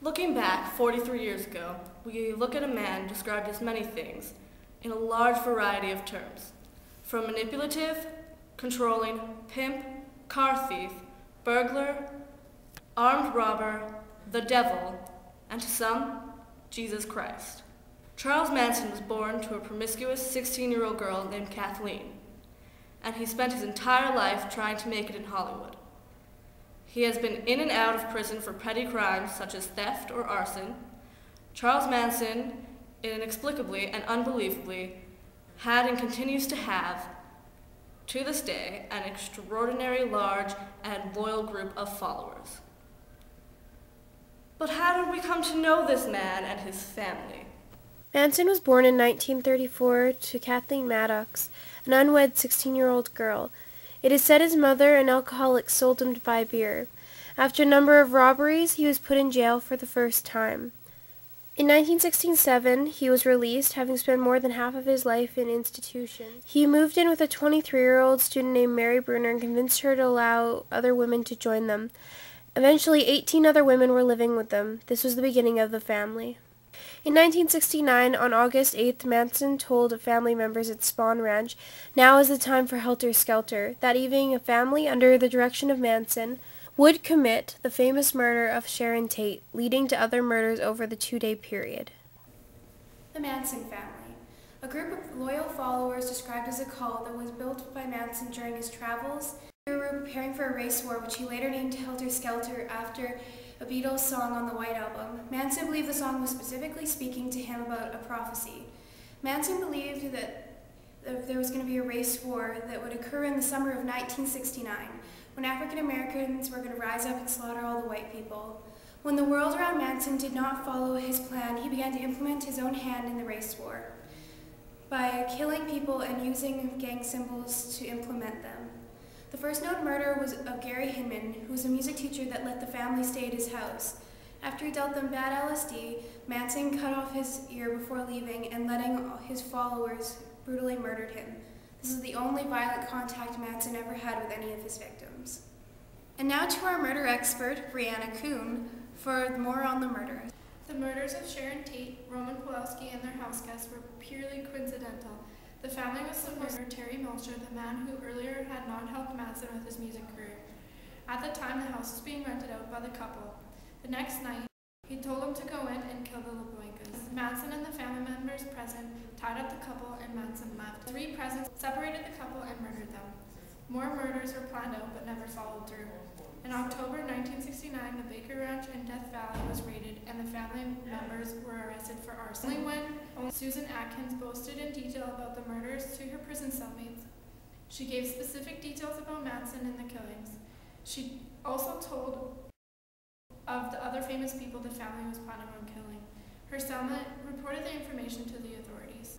Looking back 43 years ago, we look at a man described as many things in a large variety of terms, from manipulative, controlling, pimp, car thief, burglar, armed robber, the devil, and to some, Jesus Christ. Charles Manson was born to a promiscuous 16-year-old girl named Kathleen, and he spent his entire life trying to make it in Hollywood. He has been in and out of prison for petty crimes such as theft or arson. Charles Manson, inexplicably and unbelievably, had and continues to have, to this day, an extraordinarily large and loyal group of followers. But how did we come to know this man and his family? Manson was born in 1934 to Kathleen Maddox, an unwed 16-year-old girl. It is said his mother, an alcoholic, sold him to buy beer. After a number of robberies, he was put in jail for the first time. In 1967, he was released, having spent more than half of his life in institutions. He moved in with a 23-year-old student named Mary Bruner and convinced her to allow other women to join them. Eventually, 18 other women were living with them. This was the beginning of the family. In 1969, on August 8th, Manson told family members at Spawn Ranch, "Now is the time for Helter Skelter." That evening, a family, under the direction of Manson, would commit the famous murder of Sharon Tate, leading to other murders over the 2-day period. The Manson family, a group of loyal followers described as a cult that was built by Manson during his travels. They were preparing for a race war, which he later named Helter Skelter after a Beatles song on the White Album. Manson believed the song was specifically speaking to him about a prophecy. Manson believed that there was going to be a race war that would occur in the summer of 1969, when African Americans were going to rise up and slaughter all the white people. When the world around Manson did not follow his plan, he began to implement his own hand in the race war by killing people and using gang symbols to implement them. The first known murder was of Gary Hinman, who was a music teacher that let the family stay at his house. After he dealt them bad LSD, Manson cut off his ear before leaving and letting his followers brutally murdered him. This is the only violent contact Manson ever had with any of his victims. And now to our murder expert, Brianna Kuhn, for more on the murders. The murders of Sharon Tate, Roman Pawlowski, and their house guests were purely coincidental. The family was supposed to murder Terry Melcher, the man who earlier had not helped Manson with his music career. At the time, the house was being rented out by the couple. The next night, he told them to go in and kill the LaBoincas. Manson and the family members present tied up the couple, and Manson left. 3 presents separated the couple and murdered them. More murders were planned out but never followed through. In October 1969, the Baker Ranch in Death Valley was raided, and the family members were arrested for arson. Only when Susan Atkins boasted in detail about the murders to her prison cellmates. She gave specific details about Manson and the killings. She also told of the other famous people the family was planning on killing. Her cellmate reported the information to the authorities.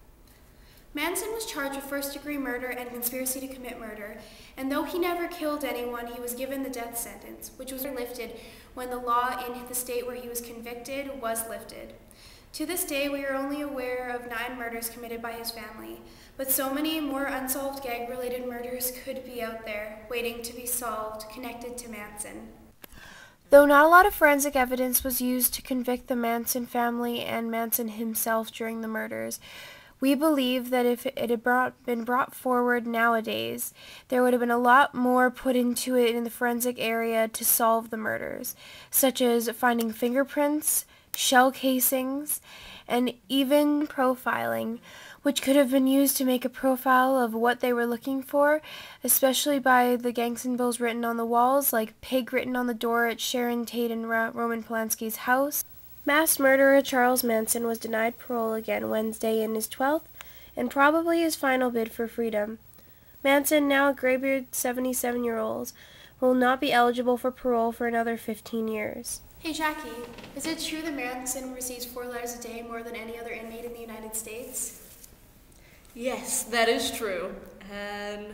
Manson was charged with first-degree murder and conspiracy to commit murder, and though he never killed anyone, he was given the death sentence, which was lifted when the law in the state where he was convicted was lifted. To this day, we are only aware of 9 murders committed by his family, but so many more unsolved gang-related murders could be out there, waiting to be solved, connected to Manson. Though not a lot of forensic evidence was used to convict the Manson family and Manson himself during the murders, we believe that if it had been brought forward nowadays, there would have been a lot more put into it in the forensic area to solve the murders, such as finding fingerprints, shell casings, and even profiling, which could have been used to make a profile of what they were looking for, especially by the gang symbols written on the walls, like pig written on the door at Sharon Tate and Roman Polanski's house. Mass murderer Charles Manson was denied parole again Wednesday in his 12th and probably his final bid for freedom. Manson, now a graybeard 77-year-old, will not be eligible for parole for another 15 years. Hey Jackie, is it true that Manson receives 4 letters a day more than any other inmate in the United States? Yes, that is true. And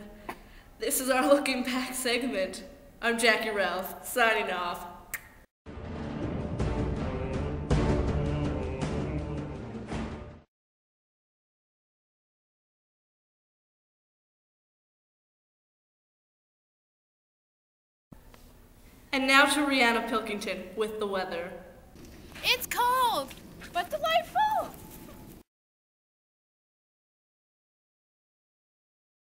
this is our Looking Back segment. I'm Jackie Ralph, signing off. And now to Rihanna Pilkington with the weather. It's cold!